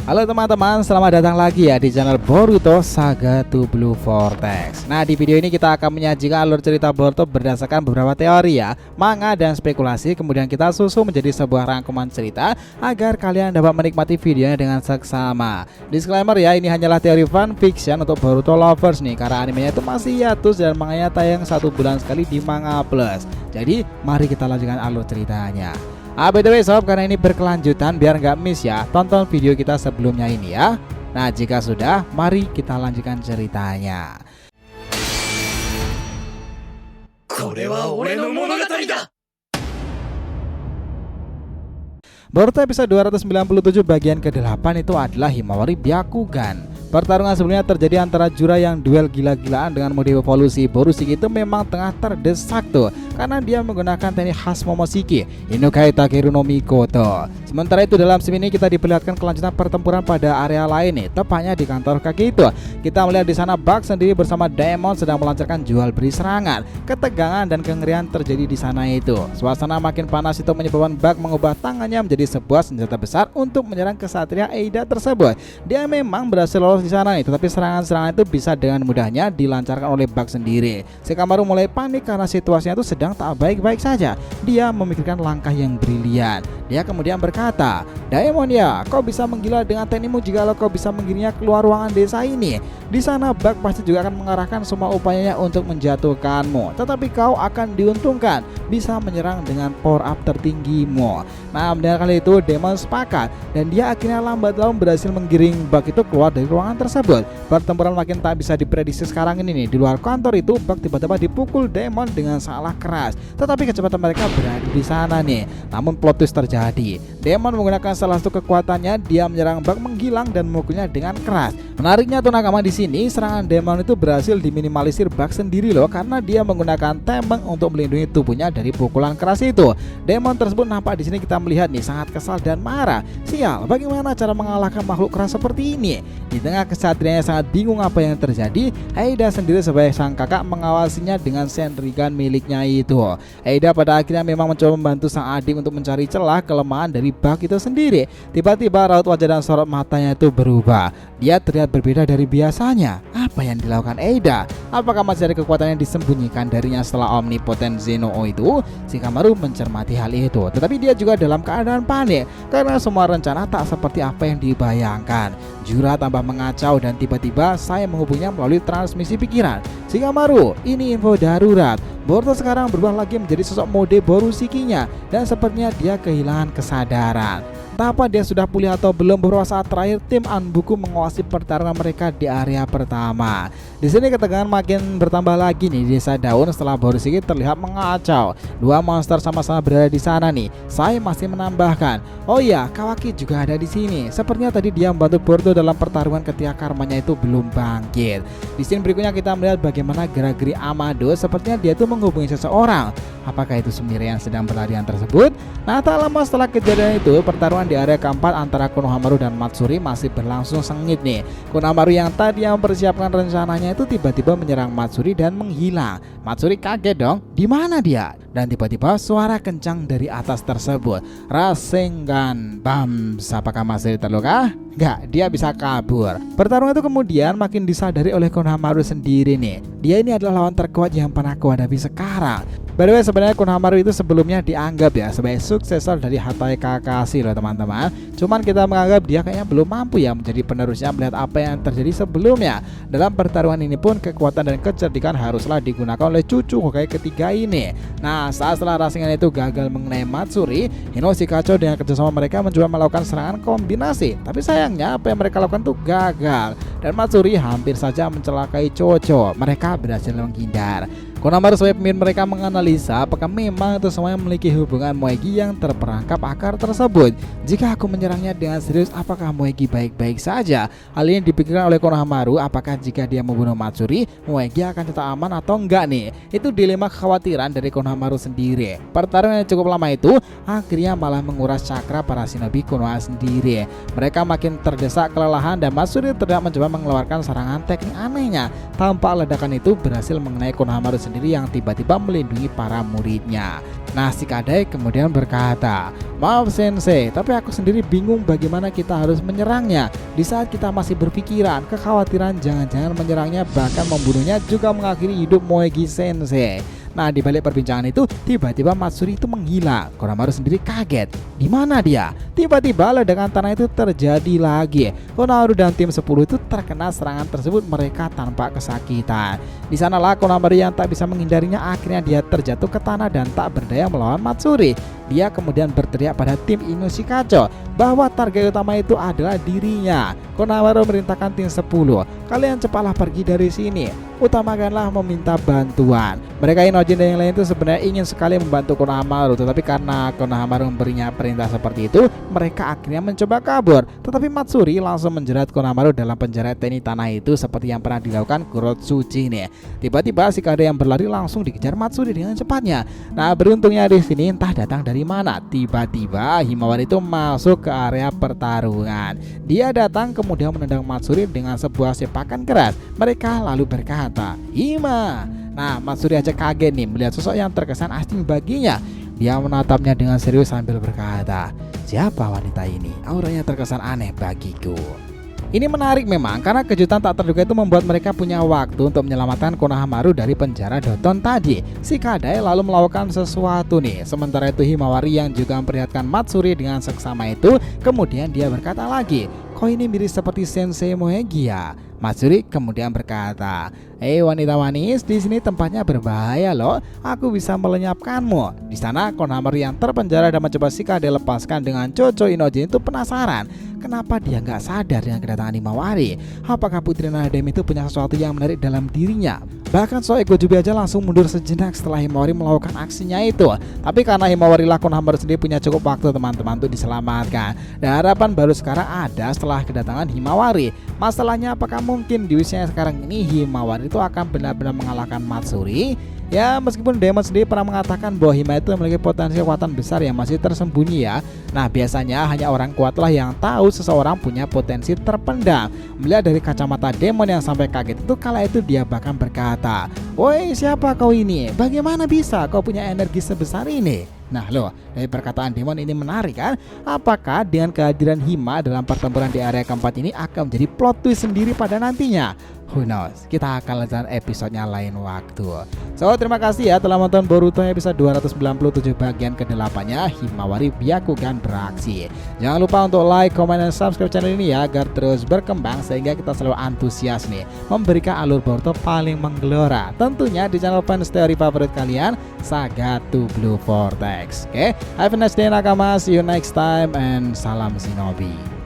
Halo teman-teman, selamat datang lagi ya di channel Boruto Saga to Blue Vortex. Nah, di video ini kita akan menyajikan alur cerita Boruto berdasarkan beberapa teori ya, manga dan spekulasi. Kemudian kita susun menjadi sebuah rangkuman cerita agar kalian dapat menikmati videonya dengan seksama. Disclaimer ya, ini hanyalah teori fan fiction untuk Boruto lovers nih, karena animenya itu masih hiatus dan manganya tayang 1 bulan sekali di Manga Plus. Jadi mari kita lanjutkan alur ceritanya. By the way sob, karena ini berkelanjutan biar nggak miss ya, tonton video kita sebelumnya ini ya. Nah, jika sudah, mari kita lanjutkan ceritanya. Boruto episode 297 bagian ke-8 itu adalah Himawari Byakugan. Pertarungan sebelumnya terjadi antara Jura yang duel gila-gilaan dengan mode evolusi Borushiki itu memang tengah terdesak tuh, karena dia menggunakan teknik khas Momoshiki, Inukai Takeru no Mikoto. Sementara itu dalam scene ini kita diperlihatkan kelanjutan pertempuran pada area lain nih, tepatnya di kantor Kagito. Kita melihat di sana Bug sendiri bersama Daemon sedang melancarkan jual beli serangan. Ketegangan dan kengerian terjadi di sana itu. Suasana makin panas itu menyebabkan Bug mengubah tangannya menjadi sebuah senjata besar untuk menyerang kesatria Eida tersebut. Dia memang berhasil lolos di sana nih, tetapi serangan-serangan itu bisa dengan mudahnya dilancarkan oleh Bug sendiri. Shikamaru mulai panik karena situasinya itu sedang tak baik-baik saja. Dia memikirkan langkah yang brilian. Dia kemudian berkata, "Daemon ya, kau bisa menggila dengan teknikmu jikalau kau bisa menggiringnya keluar ruangan desa ini. Di sana Bug pasti juga akan mengarahkan semua upayanya untuk menjatuhkanmu. Tetapi kau akan diuntungkan bisa menyerang dengan power up tertinggimu." Nah, mendengar kali itu Daemon sepakat dan dia akhirnya lambat laun berhasil menggiring Bug itu keluar dari ruangan tersebut. Pertempuran makin tak bisa diprediksi sekarang ini nih. Di luar kantor itu Bug tiba-tiba dipukul Daemon dengan salah keras. Tetapi kecepatan mereka berada di sana nih. Namun plot twist terjadi. Daemon menggunakan salah satu kekuatannya, dia menyerang Bug menggilang dan memukulnya dengan keras. Menariknya tuh nakama di sini, serangan Daemon itu berhasil diminimalisir Bug sendiri loh, karena dia menggunakan temeng untuk melindungi tubuhnya dari pukulan keras itu. Daemon tersebut nampak di sini kita melihat nih sangat kesal dan marah. Sial, bagaimana cara mengalahkan makhluk keras seperti ini? Di tengah kesatrianya sangat bingung apa yang terjadi, Eida sendiri sebagai sang kakak mengawasinya dengan Senrigan miliknya itu. Eida pada akhirnya memang mencoba membantu sang adik untuk mencari celah kelemahan dari Bug itu sendiri. Tiba-tiba raut wajah dan sorot matanya itu berubah. Dia terlihat berbeda dari biasanya. Apa yang dilakukan Eida? Apakah masih ada kekuatan yang disembunyikan darinya setelah omnipotent Zenoo itu? Shikamaru mencermati hal itu, tetapi dia juga dalam keadaan panik karena semua rencana tak seperti apa yang dibayangkan. Jura tambah mengacau dan tiba-tiba saya menghubunginya melalui transmisi pikiran. Shikamaru, ini info darurat. Boruto sekarang berubah lagi menjadi sosok mode Borushikinya dan sepertinya dia kehilangan kesadaran. Entah apa dia sudah pulih atau belum, beberapa saat terakhir tim Anbuku menguasai pertarungan mereka di area pertama. Di sini ketegangan makin bertambah lagi nih di desa daun setelah Borushiki terlihat mengacau. Dua monster sama-sama berada di sana nih. Saya masih menambahkan, oh iya, Kawaki juga ada di sini. Sepertinya tadi dia membantu Boruto dalam pertarungan ketika karmanya itu belum bangkit. Di scene berikutnya kita melihat bagaimana gerak-gerik Amado, sepertinya dia itu menghubungi seseorang. Apakah itu Sumire yang sedang berlarian tersebut? Nah, tak lama setelah kejadian itu, pertarungan di area keempat antara Konohamaru dan Matsuri masih berlangsung sengit nih. Konohamaru yang tadi mempersiapkan rencananya itu tiba-tiba menyerang Matsuri dan menghilang. Matsuri kaget dong, di mana dia? Dan tiba-tiba suara kencang dari atas tersebut, Rasengan Bams. Apakah Matsuri terluka? Enggak, dia bisa kabur. Pertarungan itu kemudian makin disadari oleh Konohamaru sendiri nih. Dia ini adalah lawan terkuat yang pernah kuhadapi sekarang. By the way, sebenarnya Konohamaru itu sebelumnya dianggap ya sebagai suksesor dari Hatay Kakashi loh teman-teman. Cuman kita menganggap dia kayaknya belum mampu ya menjadi penerusnya melihat apa yang terjadi sebelumnya. Dalam pertarungan ini pun kekuatan dan kecerdikan haruslah digunakan oleh cucu Hokage ketiga ini. Nah, saat setelah Rasengan itu gagal mengenai Matsuri, Hino Shikacho dengan kerjasama mereka mencoba melakukan serangan kombinasi. Tapi sayangnya apa yang mereka lakukan tuh gagal. Dan Matsuri hampir saja mencelakai Chocho. Mereka berhasil menghindar. Konohamaru sebagai pemimpin mereka menganalisa apakah memang itu semuanya memiliki hubungan Moegi yang terperangkap akar tersebut. Jika aku menyerangnya dengan serius, apakah Moegi baik-baik saja? Hal ini dipikirkan oleh Konohamaru, apakah jika dia membunuh Matsuri, Moegi akan tetap aman atau enggak nih? Itu dilema kekhawatiran dari Konohamaru sendiri. Pertarungan yang cukup lama itu akhirnya malah menguras cakra para shinobi Konoha sendiri. Mereka makin terdesak kelelahan dan Matsuri terlihat mencoba tiba-tiba mengeluarkan serangan teknik anehnya. Tampak ledakan itu berhasil mengenai Konohamaru sendiri yang tiba-tiba melindungi para muridnya. Nah, Shikadai kemudian berkata, "Maaf Sensei, tapi aku sendiri bingung bagaimana kita harus menyerangnya. Di saat kita masih berpikiran, kekhawatiran jangan-jangan menyerangnya bahkan membunuhnya juga mengakhiri hidup Moegi Sensei." Nah, di balik perbincangan itu, tiba-tiba Matsuri itu menghilang. Konohamaru sendiri kaget. Di mana dia? Tiba-tiba ledakan tanah itu terjadi lagi. Konohamaru dan tim 10 itu terkena serangan tersebut, mereka tanpa kesakitan. Di sanalah Konohamaru yang tak bisa menghindarinya, akhirnya dia terjatuh ke tanah dan tak berdaya melawan Matsuri. Dia kemudian berteriak pada tim Inoshikacho bahwa target utama itu adalah dirinya. Konohamaru merintahkan tim 10, "Kalian cepatlah pergi dari sini. Utamakanlah meminta bantuan." Mereka Inojin dan yang lain itu sebenarnya ingin sekali membantu Konohamaru, tetapi karena Konohamaru memberinya perintah seperti itu, mereka akhirnya mencoba kabur. Tetapi Matsuri langsung menjerat Konohamaru dalam penjara teknik tanah itu seperti yang pernah dilakukan Kurotsuchi nih. Tiba-tiba Shikadai yang berlari langsung dikejar Matsuri dengan cepatnya. Nah, beruntungnya di sini entah datang dari mana, tiba-tiba Himawari itu masuk ke area pertarungan. Dia datang kemudian menendang Matsuri dengan sebuah sepakan keras. Mereka lalu berkata, "Hima." Nah, Matsuri aja kaget nih melihat sosok yang terkesan asing baginya. Dia menatapnya dengan serius sambil berkata, "Siapa wanita ini? Auranya terkesan aneh bagiku." Ini menarik memang karena kejutan tak terduga itu membuat mereka punya waktu untuk menyelamatkan Konohamaru dari penjara Doton tadi. Shikadai lalu melakukan sesuatu nih. Sementara itu Himawari yang juga memperlihatkan Matsuri dengan seksama itu, kemudian dia berkata lagi, "Kok ini mirip seperti Sensei Moegi ya?" Matsuri kemudian berkata, "Hei wanita manis, di sini tempatnya berbahaya loh. Aku bisa melenyapkanmu." Di sana Konohamaru yang terpenjara dan mencoba Shikadai lepaskan dengan Chocho Inojin itu penasaran. Kenapa dia nggak sadar dengan kedatangan Himawari? Apakah Putri Nadem itu punya sesuatu yang menarik dalam dirinya? Bahkan Soe Gojubi aja langsung mundur sejenak setelah Himawari melakukan aksinya itu. Tapi karena Himawari lah, Konohamaru sendiri punya cukup waktu teman-teman untuk diselamatkan. Dan harapan baru sekarang ada setelah kedatangan Himawari. Masalahnya apakah mungkin di usia sekarang ini Himawari itu akan benar-benar mengalahkan Matsuri? Ya, meskipun Demon sendiri pernah mengatakan bahwa Hima itu memiliki potensi kekuatan besar yang masih tersembunyi ya. Nah, biasanya hanya orang kuatlah yang tahu seseorang punya potensi terpendam. Melihat dari kacamata Demon yang sampai kaget itu, kala itu dia bahkan berkata, "Woi, siapa kau ini? Bagaimana bisa kau punya energi sebesar ini?" Nah loh, dari perkataan Demon ini menarik kan? Apakah dengan kehadiran Hima dalam pertempuran di area keempat ini akan menjadi plot twist sendiri pada nantinya? Who knows, kita akan lihat episodenya lain waktu. So, terima kasih ya telah menonton Boruto episode 297 bagian ke-8-nya Himawari Byakugan beraksi. Jangan lupa untuk like, comment, dan subscribe channel ini ya, agar terus berkembang sehingga kita selalu antusias nih memberikan alur Boruto paling menggelora. Tentunya di channel fans teori favorit kalian, Saga to Blue Vortex. Oke, have a nice day nakama, see you next time, and salam shinobi.